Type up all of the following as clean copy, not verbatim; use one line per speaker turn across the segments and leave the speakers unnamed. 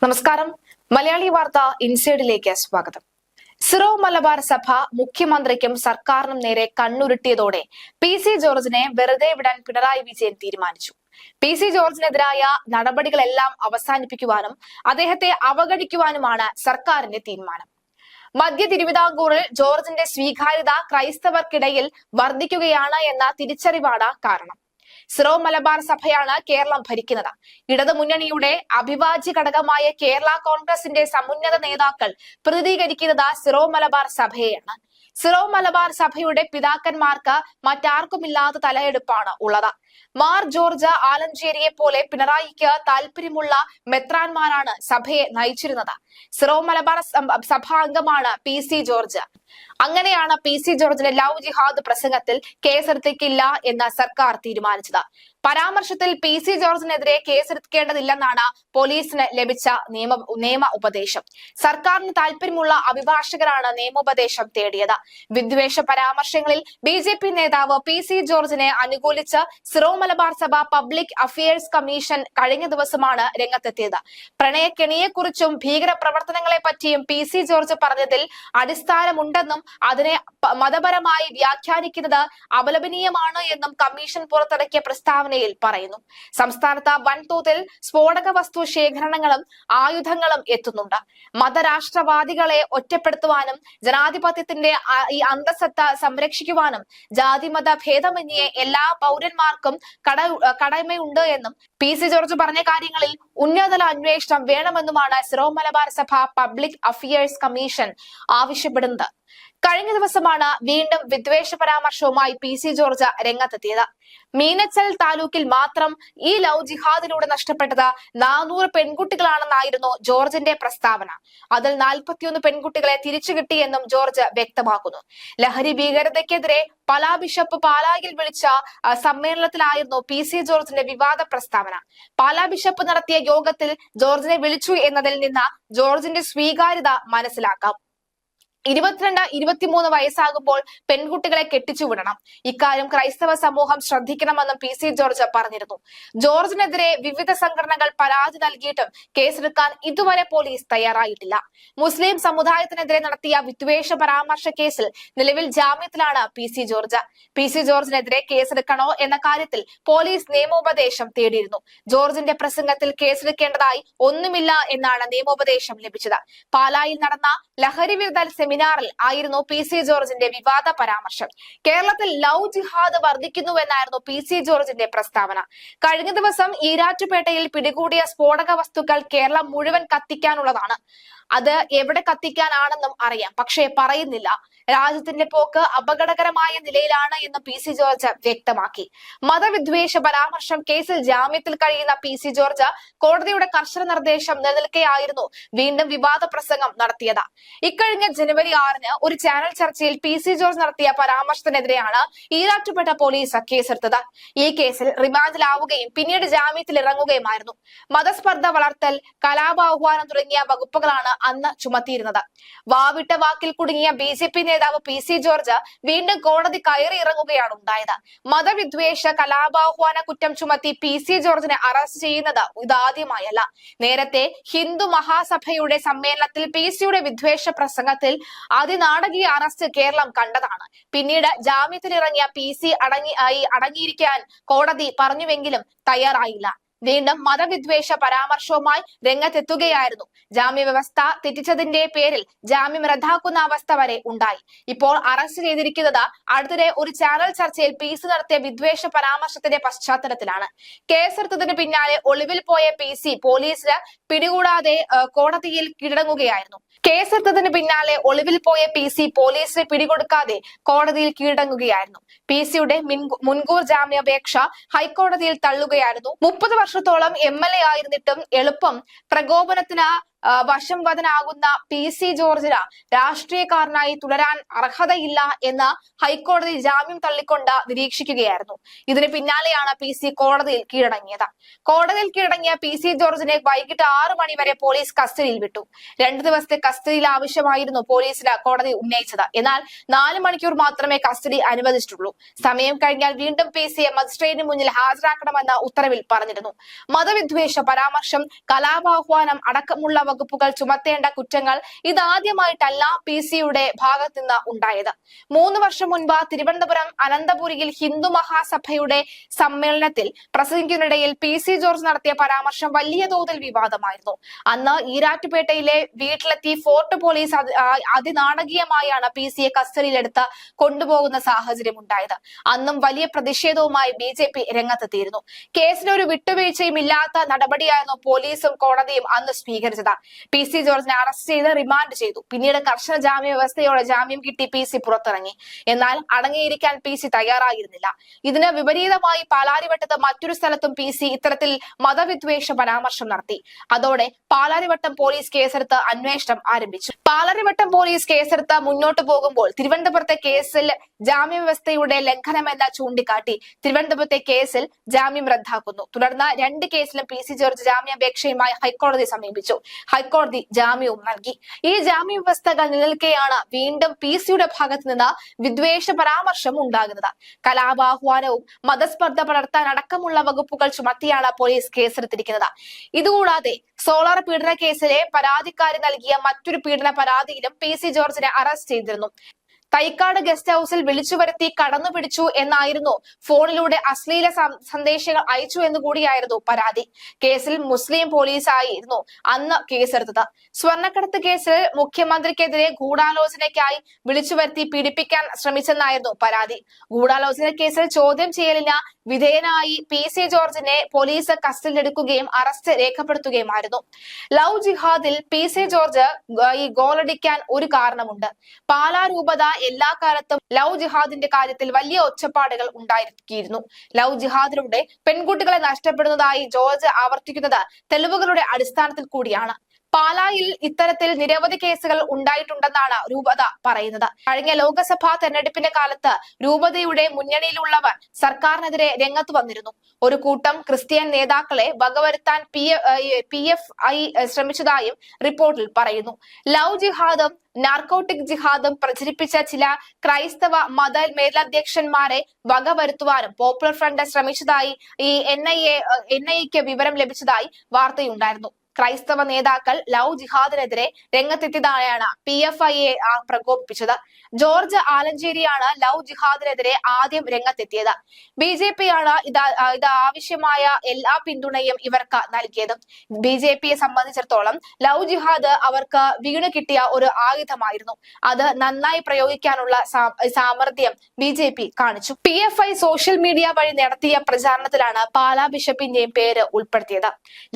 നമസ്കാരം. മലയാളി വാർത്ത ഇൻസൈഡിലേക്ക് സ്വാഗതം. സിറോ മലബാർ സഭ മുഖ്യമന്ത്രിക്കും സർക്കാരിനും നേരെ കണ്ണുരുട്ടിയതോടെ പി.സി. ജോർജിനെ വെറുതെ വിടാൻ പിണറായി വിജയൻ തീരുമാനിച്ചു. പി.സി. ജോർജിനെതിരായ നടപടികളെല്ലാം അവസാനിപ്പിക്കുവാനും അദ്ദേഹത്തെ അവഗണിക്കുവാനുമാണ് സർക്കാരിന്റെ തീരുമാനം. മധ്യ തിരുവിതാംകൂറിൽ ജോർജിന്റെ സ്വീകാര്യത ക്രൈസ്തവർക്കിടയിൽ വർദ്ധിക്കുകയാണ് എന്ന തിരിച്ചറിവാണ് കാരണം. സിറോ മലബാർ സഭയാണ് കേരളം ഭരിക്കുന്നത്. ഇടതു മുന്നണിയുടെ അവിഭാജ്യ ഘടകമായ കേരള കോൺഗ്രസിന്റെ സമുന്നത നേതാക്കൾ പ്രതിനിധീകരിക്കുന്നത് സിറോ മലബാർ സഭയെയാണ്. സിറോ മലബാർ സഭയുടെ പിതാക്കന്മാർക്ക് മറ്റാർക്കുമില്ലാത്ത തലയെടുപ്പാണ് ഉള്ളത്. മാർ ജോർജ് ആലഞ്ചേരിയെ പോലെ പിണറായിക്ക് താല്പര്യമുള്ള മെത്രാന്മാരാണ് സഭയെ നയിച്ചിരുന്നത്. സിറോ മലബാർ സഭാംഗമാണ് പി.സി. ജോർജ്. അങ്ങനെയാണ് പി.സി. ജോർജിന്റെ ലവ് ജിഹാദ് പ്രസംഗത്തിൽ കേസെടുത്തേക്കില്ല എന്ന് സർക്കാർ തീരുമാനിച്ചത്. പരാമർശത്തിൽ പി.സി. ജോർജിനെതിരെ കേസെടുക്കേണ്ടതില്ലെന്നാണ് പോലീസിന് ലഭിച്ച നിയമ ഉപദേശം. സർക്കാരിന് താല്പര്യമുള്ള അഭിഭാഷകരാണ് നിയമോപദേശം തേടിയത്. വിദ്വേഷ പരാമർശങ്ങളിൽ ബി.ജെ.പി. നേതാവ് പി.സി. ജോർജിനെ അനുകൂലിച്ച് സിറോ മലബാർ സഭ പബ്ലിക് അഫയേഴ്സ് കമ്മീഷൻ കഴിഞ്ഞ ദിവസമാണ് രംഗത്തെത്തിയത്. പ്രണയക്കെണിയെക്കുറിച്ചും ഭീകരപ്രവർത്തനങ്ങളെ പറ്റിയും പി.സി. ജോർജ് പറഞ്ഞതിൽ അടിസ്ഥാനമുണ്ടെന്നും അതിനെ മതപരമായി വ്യാഖ്യാനിക്കുന്നത് അപലപനീയമാണ് എന്നും കമ്മീഷൻ പുറത്തിറക്കിയ പ്രസ്താവനയിൽ പറയുന്നു. സംസ്ഥാനത്ത് വൻതോതിൽ സ്ഫോടക വസ്തു ശേഖരണങ്ങളും ആയുധങ്ങളും എത്തുന്നുണ്ട്. മതരാഷ്ട്രവാദികളെ ഒറ്റപ്പെടുത്തുവാനും ജനാധിപത്യത്തിന്റെ ഈ അന്തസത്ത സംരക്ഷിക്കുവാനും ജാതിമത ഭേദമന്യേ എല്ലാ പൗരന്മാർക്കും കടമയുണ്ട് എന്നും പി.സി. ജോർജ് പറഞ്ഞ കാര്യങ്ങളിൽ ഉന്നതതല അന്വേഷണം വേണമെന്നുമാണ് സിറോ മലബാർ സഭ പബ്ലിക് അഫയേഴ്സ് കമ്മീഷൻ ആവശ്യപ്പെടുന്നത്. കഴിഞ്ഞ ദിവസമാണ് വീണ്ടും വിദ്വേഷ പരാമർശവുമായി പി.സി. ജോർജ് രംഗത്തെത്തിയത്. മീനച്ചൽ താലൂക്കിൽ മാത്രം ഈ ലവ് ജിഹാദിലൂടെ നഷ്ടപ്പെട്ടത് 400 പെൺകുട്ടികളാണെന്നായിരുന്നു ജോർജിന്റെ പ്രസ്താവന. അതിൽ 41 പെൺകുട്ടികളെ തിരിച്ചു കിട്ടിയെന്നും ജോർജ് വ്യക്തമാക്കുന്നു. ലഹരി ഭീകരതയ്ക്കെതിരെ പാലാ ബിഷപ്പ് പാലായിൽ വിളിച്ച സമ്മേളനത്തിലായിരുന്നു പി.സി. ജോർജിന്റെ വിവാദ പ്രസ്താവന. പാലാ ബിഷപ്പ് നടത്തിയ യോഗത്തിൽ ജോർജിനെ വിളിച്ചു എന്നതിൽ നിന്ന് ജോർജിന്റെ സ്വീകാര്യത മനസ്സിലാക്കാം. 22-23 വയസ്സാകുമ്പോൾ പെൺകുട്ടികളെ കെട്ടിച്ചു വിടണം. ഇക്കാര്യം ക്രൈസ്തവ സമൂഹം ശ്രദ്ധിക്കണമെന്നും പി.സി. ജോർജ് പറഞ്ഞിരുന്നു. ജോർജിനെതിരെ വിവിധ സംഘടനകൾ പരാതി നൽകിയിട്ടും കേസെടുക്കാൻ ഇതുവരെ പോലീസ് തയ്യാറായിട്ടില്ല. മുസ്ലിം സമുദായത്തിനെതിരെ നടത്തിയ വിദ്വേഷ പരാമർശ കേസിൽ നിലവിൽ ജാമ്യത്തിലാണ് പി.സി. ജോർജ്. പി.സി. ജോർജിനെതിരെ കേസെടുക്കണോ എന്ന കാര്യത്തിൽ പോലീസ് നിയമോപദേശം തേടിയിരുന്നു. ജോർജിന്റെ പ്രസംഗത്തിൽ കേസെടുക്കേണ്ടതായി ഒന്നുമില്ല എന്നാണ് നിയമോപദേശം ലഭിച്ചത്. പാലായിൽ നടന്ന ലഹരി വിരുദ്ധ സെമിനാറിൽ ആയിരുന്നു പി.സി. ജോർജിന്റെ വിവാദ പരാമർശം. കേരളത്തിൽ ലവ് ജിഹാദ് വർദ്ധിക്കുന്നുവെന്നായിരുന്നു പി.സി. ജോർജിന്റെ പ്രസ്താവന. കഴിഞ്ഞ ദിവസം ഈരാറ്റുപേട്ടയിൽ പിടികൂടിയ സ്ഫോടക വസ്തുക്കൾ കേരളം മുഴുവൻ കത്തിക്കാനുള്ളതാണ്. അത് എവിടെ കത്തിക്കാനാണെന്നും അറിയാം, പക്ഷേ പറയുന്നില്ല. രാജ്യത്തിന്റെ പോക്ക് അപകടകരമായ നിലയിലാണ് എന്ന് പി.സി. ജോർജ് വ്യക്തമാക്കി. മതവിദ്വേഷ പരാമർശം കേസിൽ ജാമ്യത്തിൽ കഴിയുന്ന പി.സി. ജോർജ് കോടതിയുടെ കർശന നിർദ്ദേശം നിലനിൽക്കെയായിരുന്നു വീണ്ടും വിവാദ പ്രസംഗം നടത്തിയത്. ഇക്കഴിഞ്ഞ ജനുവരി 6-ന് ഒരു ചാനൽ ചർച്ചയിൽ പി.സി. ജോർജ് നടത്തിയ പരാമർശത്തിനെതിരെയാണ് ഈരാറ്റുപേട്ട പോലീസ് കേസെടുത്തത്. ഈ കേസിൽ റിമാൻഡിലാവുകയും പിന്നീട് ജാമ്യത്തിൽ ഇറങ്ങുകയുമായിരുന്നു. മതസ്പർദ്ധ വളർത്തൽ, കലാപാഹ്വാനം തുടങ്ങിയ വകുപ്പുകളാണ് അന്ന് ചുമത്തിയിരുന്നത്. വാവിട്ട വാക്കിൽ കുടുങ്ങിയ ബി.ജെ.പി. നേതാവ് പി.സി. ജോർജ് വീണ്ടും കോടതി കയറി ഇറങ്ങുകയാണ് ഉണ്ടായത്. മതവിദ്വേഷ കലാപാഹ്വാന കുറ്റം ചുമത്തി പി.സി. ജോർജിനെ അറസ്റ്റ് ചെയ്യുന്നത് ഇതാദ്യമായല്ല. നേരത്തെ ഹിന്ദു മഹാസഭയുടെ സമ്മേളനത്തിൽ പി.സിയുടെ വിദ്വേഷ പ്രസംഗത്തിൽ അതിനാടകീയ അറസ്റ്റ് കേരളം കണ്ടതാണ്. പിന്നീട് ജാമ്യത്തിലിറങ്ങിയ പി.സി. അടങ്ങിയിരിക്കാൻ കോടതി പറഞ്ഞുവെങ്കിലും തയ്യാറായില്ല. വീണ്ടും മതവിദ്വേഷ പരാമർശവുമായി രംഗത്തെത്തുകയായിരുന്നു. ജാമ്യവ്യവസ്ഥ തെറ്റിച്ചതിന്റെ പേരിൽ ജാമ്യം റദ്ദാക്കുന്ന അവസ്ഥ വരെ ഉണ്ടായി. ഇപ്പോൾ അറസ്റ്റ് ചെയ്തിരിക്കുന്നത് അടുത്തിടെ ഒരു ചാനൽ ചർച്ചയിൽ പി.സി. നടത്തിയ വിദ്വേഷ പരാമർശത്തിന്റെ പശ്ചാത്തലത്തിലാണ്. കേസെടുത്തതിന് പിന്നാലെ ഒളിവിൽ പോയ പി.സി. പോലീസിന് പിടികൂടാതെ കോടതിയിൽ കീഴടങ്ങുകയായിരുന്നു. കേസെടുത്തതിന് പിന്നാലെ ഒളിവിൽ പോയ പി.സി. പോലീസിന് പിടികൊടുക്കാതെ കോടതിയിൽ കീഴടങ്ങുകയായിരുന്നു. പി.സിയുടെ മുൻകൂർ ജാമ്യാപേക്ഷ ഹൈക്കോടതിയിൽ തള്ളുകയായിരുന്നു. 30 വർഷത്തോളം എം.എൽ.എ. ആയിരുന്നിട്ടും എളുപ്പം പ്രകോപനത്തിന് വശംവദനാകുന്ന PC ജോർജിന് രാഷ്ട്രീയക്കാരനായി തുടരാൻ അർഹതയില്ല എന്ന് ഹൈക്കോടതി ജാമ്യം തള്ളിക്കൊണ്ട് നിരീക്ഷിക്കുകയായിരുന്നു. ഇതിന് പിന്നാലെയാണ് PC കോടതിയിൽ കീഴടങ്ങിയത്. കോടതിയിൽ കീഴടങ്ങിയ PC ജോർജിനെ വൈകിട്ട് 6 മണി വരെ പോലീസ് കസ്റ്റഡിയിൽ വിട്ടു. 2 ദിവസത്തെ കസ്റ്റഡിയിൽ ആവശ്യമായിരുന്നു പോലീസിന് കോടതി ഉന്നയിച്ചത്. എന്നാൽ 4 മണിക്കൂർ മാത്രമേ കസ്റ്റഡി അനുവദിച്ചിട്ടുള്ളൂ. സമയം കഴിഞ്ഞാൽ വീണ്ടും PC മജിസ്ട്രേറ്റിന് മുന്നിൽ ഹാജരാക്കണമെന്ന് ഉത്തരവിൽ പറഞ്ഞിരുന്നു. മതവിദ്വേഷ പരാമർശം, കലാപാഹ്വാനം അടക്കമുള്ള വകുപ്പുകൾ ചുമത്തേണ്ട കുറ്റങ്ങൾ ഇതാദ്യമായിട്ടല്ല PC-യുടെ ഭാഗത്ത് നിന്ന് ഉണ്ടായത്. 3 വർഷം മുൻപ് തിരുവനന്തപുരം അനന്തപുരിയിൽ ഹിന്ദു മഹാസഭയുടെ സമ്മേളനത്തിൽ പ്രസംഗിക്കുന്നതിനിടയിൽ PC ജോർജ് നടത്തിയ പരാമർശം വലിയ തോതിൽ വിവാദമായിരുന്നു. അന്ന് ഈരാറ്റുപേട്ടയിലെ വീട്ടിലെത്തി ഫോർട്ട് പോലീസ് അതിനാടകീയമായാണ് PC-യെ കസ്റ്റഡിയിലെടുത്ത് കൊണ്ടുപോകുന്ന സാഹചര്യം ഉണ്ടായത്. അന്നും വലിയ പ്രതിഷേധവുമായി BJP രംഗത്തെത്തിയിരുന്നു. കേസിൽ ഒരു വിട്ടുവീഴ്ചയും ഇല്ലാത്ത നടപടിയായിരുന്നു പോലീസും കോടതിയും അന്ന് സ്വീകരിച്ചത്. PC ജോർജിനെ അറസ്റ്റ് ചെയ്ത് റിമാൻഡ് ചെയ്തു. പിന്നീട് കർശന ജാമ്യ വ്യവസ്ഥയോടെ ജാമ്യം കിട്ടി PC പുറത്തിറങ്ങി. എന്നാൽ അടങ്ങിയിരിക്കാൻ PC തയ്യാറായിരുന്നില്ല. ഇതിന് വിപരീതമായി പാലാരിവട്ടത്ത് മറ്റൊരു സ്ഥലത്തും PC ഇത്തരത്തിൽ മതവിദ്വേഷ പരാമർശം നടത്തി. അതോടെ പാലാരിവട്ടം പോലീസ് കേസെടുത്ത് അന്വേഷണം ആരംഭിച്ചു. പാലാരിവട്ടം പോലീസ് കേസെടുത്ത് മുന്നോട്ട് പോകുമ്പോൾ തിരുവനന്തപുരത്തെ കേസിൽ ജാമ്യ വ്യവസ്ഥയുടെ ലംഘനമെന്ന് ചൂണ്ടിക്കാട്ടി തിരുവനന്തപുരത്തെ കേസിൽ ജാമ്യം റദ്ദാക്കുന്നു. തുടർന്ന് 2 കേസിലും PC ജോർജ് ജാമ്യാപേക്ഷയുമായി ഹൈക്കോടതി സമീപിച്ചു. ഹൈക്കോടതി ജാമ്യവും നൽകി. ഈ ജാമ്യ വ്യവസ്ഥകൾ നിലനിൽക്കെയാണ് വീണ്ടും PC-യുടെ ഭാഗത്ത് നിന്ന് വിദ്വേഷ പരാമർശം ഉണ്ടാകുന്നത്. കലാപാഹ്വാനവും മതസ്പർദ്ധ പടർത്താൻ അടക്കമുള്ള വകുപ്പുകൾ ചുമത്തിയാണ് പോലീസ് കേസെടുത്തിരിക്കുന്നത്. ഇതുകൂടാതെ സോളാർ പീഡന കേസിലെ പരാതിക്കാരി നൽകിയ മറ്റൊരു പീഡന പരാതിയിലും PC ജോർജിനെ അറസ്റ്റ് ചെയ്തിരുന്നു. തൈക്കാട് ഗസ്റ്റ് ഹൌസിൽ വിളിച്ചു വരുത്തി കടന്നുപിടിച്ചു എന്നായിരുന്നു, ഫോണിലൂടെ അശ്ലീല സന്ദേശങ്ങൾ അയച്ചു എന്നുകൂടിയായിരുന്നു പരാതി. കേസിൽ മുസ്ലിം പോലീസായിരുന്നു അന്ന് കേസെടുത്തത്. സ്വർണ്ണക്കടത്ത് കേസിൽ മുഖ്യമന്ത്രിക്കെതിരെ ഗൂഢാലോചനയ്ക്കായി വിളിച്ചു വരുത്തി പീഡിപ്പിക്കാൻ ശ്രമിച്ചെന്നായിരുന്നു പരാതി. ഗൂഢാലോചന കേസിൽ ചോദ്യം ചെയ്യലിന് വിധേയനായി PC ജോർജിനെ പോലീസ് കസ്റ്റഡിയിലെടുക്കുകയും അറസ്റ്റ് രേഖപ്പെടുത്തുകയുമായിരുന്നു. ലവ് ജിഹാദിൽ PC ജോർജ് ഈ ഗോളടിക്കാൻ ഒരു കാരണമുണ്ട്. പാലാ രൂപത എല്ലാ കാലത്തും ലവ് ജിഹാദിന്റെ കാര്യത്തിൽ വലിയ ഒച്ചപ്പാടുകൾ ഉണ്ടായിരിക്കുന്നു. ലവ് ജിഹാദിലൂടെ പെൺകുട്ടികളെ നഷ്ടപ്പെടുന്നതായി ജോർജ് ആവർത്തിക്കുന്നത് തെളിവുകളുടെ അടിസ്ഥാനത്തിൽ കൂടിയാണ്. പാലായിൽ ഇത്തരത്തിൽ നിരവധി കേസുകൾ ഉണ്ടായിട്ടുണ്ടെന്നാണ് രൂപത പറയുന്നത്. കഴിഞ്ഞ ലോക്സഭാ തെരഞ്ഞെടുപ്പിന്റെ കാലത്ത് രൂപതയുടെ മുന്നണിയിലുള്ളവർ സർക്കാരിനെതിരെ രംഗത്ത് വന്നിരുന്നു. ഒരു കൂട്ടം ക്രിസ്ത്യൻ നേതാക്കളെ വകവരുത്താൻ PFI ശ്രമിച്ചതായും റിപ്പോർട്ടിൽ പറയുന്നു. ലവ് ജിഹാദും നാർക്കോട്ടിക് ജിഹാദും പ്രചരിപ്പിച്ച ചില ക്രൈസ്തവ മത മേലധ്യക്ഷന്മാരെ വകവരുത്തുവാനും പോപ്പുലർ ഫ്രണ്ട് ശ്രമിച്ചതായി ഈ NIA-ക്ക് വിവരം ലഭിച്ചതായി വാർത്തയുണ്ടായിരുന്നു. ക്രൈസ്തവ നേതാക്കൾ ലവ് ജിഹാദിനെതിരെ രംഗത്തെത്തിയതായാണ് PFI-യെ പ്രകോപിപ്പിച്ചത്. ജോർജ് ആലഞ്ചേരിയാണ് ലവ് ജിഹാദിനെതിരെ ആദ്യം രംഗത്തെത്തിയത്. BJP-യാണ് ഇത് ആവശ്യമായ എല്ലാ പിന്തുണയും ഇവർക്ക് നൽകിയത്. BJP-യെ സംബന്ധിച്ചിടത്തോളം ലവ് ജിഹാദ് അവർക്ക് വീണ് കിട്ടിയ ഒരു ആയുധമായിരുന്നു. അത് നന്നായി പ്രയോഗിക്കാനുള്ള സാമർഥ്യം BJP കാണിച്ചു. PFI സോഷ്യൽ മീഡിയ വഴി നടത്തിയ പ്രചാരണത്തിലാണ് പാലാ ബിഷപ്പിന്റെയും പേര് ഉൾപ്പെടുത്തിയത്.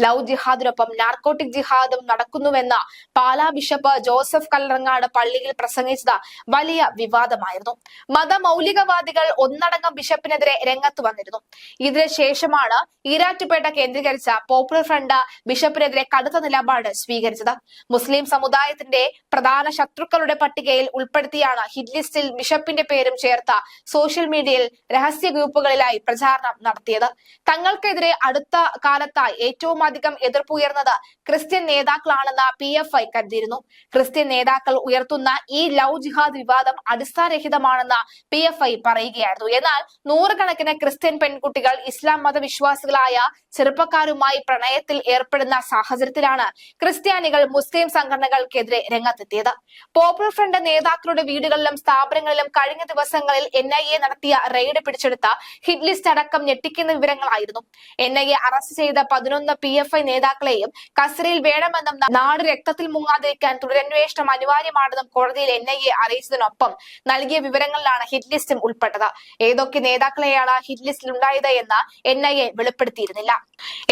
ലവ് ജിഹാദിനൊപ്പം നാർക്കോട്ടിക് ജിഹാദും നടക്കുന്നുവെന്ന് പാലാ ബിഷപ്പ് ജോസഫ് കല്ലറങ്ങാട് പള്ളിയിൽ പ്രസംഗിച്ചത് വലിയ വിവാദമായിരുന്നു. മതമൗലികവാദികൾ ഒന്നടങ്കം ബിഷപ്പിനെതിരെ രംഗത്ത് വന്നിരുന്നു. ഇതിനു ശേഷമാണ് ഈരാറ്റുപേട്ട കേന്ദ്രീകരിച്ച പോപ്പുലർ ഫ്രണ്ട് ബിഷപ്പിനെതിരെ കടുത്ത നിലപാട് സ്വീകരിച്ചത്. മുസ്ലിം സമുദായത്തിന്റെ പ്രധാന ശത്രുക്കളുടെ പട്ടികയിൽ ഉൾപ്പെടുത്തിയാണ് ഹിറ്റ് ലിസ്റ്റിൽ ബിഷപ്പിന്റെ പേരും ചേർത്ത സോഷ്യൽ മീഡിയയിൽ രഹസ്യ ഗ്രൂപ്പുകളിലായി പ്രചാരണം നടത്തിയത്. തങ്ങൾക്കെതിരെ അടുത്ത കാലത്തായി ഏറ്റവും അധികം എതിർപ്പുയർന്നത് ക്രിസ്ത്യൻ നേതാക്കളാണെന്ന് PFI കരുതിയിരുന്നു. ക്രിസ്ത്യൻ നേതാക്കൾ ഉയർത്തുന്ന ഈ ലവ് ജിഹാദ് വിവാദം അടിസ്ഥാനരഹിതമാണെന്ന് PFI പറയുകയായിരുന്നു. എന്നാൽ നൂറുകണക്കിന് ക്രിസ്ത്യൻ പെൺകുട്ടികൾ ഇസ്ലാം മതവിശ്വാസികളായ ചെറുപ്പക്കാരുമായി പ്രണയത്തിൽ ഏർപ്പെടുന്ന സാഹചര്യത്തിലാണ് ക്രിസ്ത്യാനികൾ മുസ്ലിം സംഘടനകൾക്കെതിരെ രംഗത്തെത്തിയത്. പോപ്പുലർ ഫ്രണ്ട് നേതാക്കളുടെ വീടുകളിലും സ്ഥാപനങ്ങളിലും കഴിഞ്ഞ ദിവസങ്ങളിൽ NIA നടത്തിയ റെയ്ഡ് പിടിച്ചെടുത്ത ഹിറ്റ് ലിസ്റ്റ് അടക്കം ഞെട്ടിക്കുന്ന വിവരങ്ങളായിരുന്നു. NIA അറസ്റ്റ് ചെയ്ത 11 PFI നേതാക്കളെയും കസ്റ്റഡിയിൽ വേണമെന്നും നാട് രക്തത്തിൽ മുങ്ങാതിരിക്കാൻ തുടരന്വേഷണം അനിവാര്യമാണെന്നും കോടതിയിൽ NIA അറിയിച്ചതിനൊപ്പം നൽകിയ വിവരങ്ങളിലാണ് ഹിറ്റ് ലിസ്റ്റും ഉൾപ്പെട്ടത്. ഏതൊക്കെ നേതാക്കളെയാണ് ഹിറ്റ് ലിസ്റ്റിൽ ഉണ്ടായത് എന്ന് NIA വെളിപ്പെടുത്തിയിരുന്നില്ല.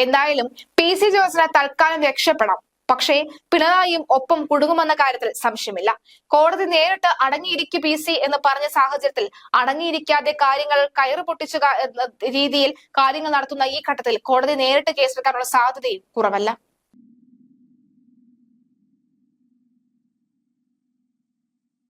എന്തായാലും PC ജോർജിന് തൽക്കാലം രക്ഷപ്പെടാം. പക്ഷേ പിണറായിയും ഒപ്പം കുടുങ്ങുമെന്ന കാര്യത്തിൽ സംശയമില്ല. കോടതി നേരിട്ട് അടങ്ങിയിരിക്കും PC എന്ന് പറഞ്ഞ സാഹചര്യത്തിൽ അടങ്ങിയിരിക്കാതെ കാര്യങ്ങൾ കയറ് പൊട്ടിച്ച രീതിയിൽ കാര്യങ്ങൾ നടത്തുന്ന ഈ ഘട്ടത്തിൽ കോടതി നേരിട്ട് കേസെടുക്കാനുള്ള സാധ്യതയും കുറവല്ല.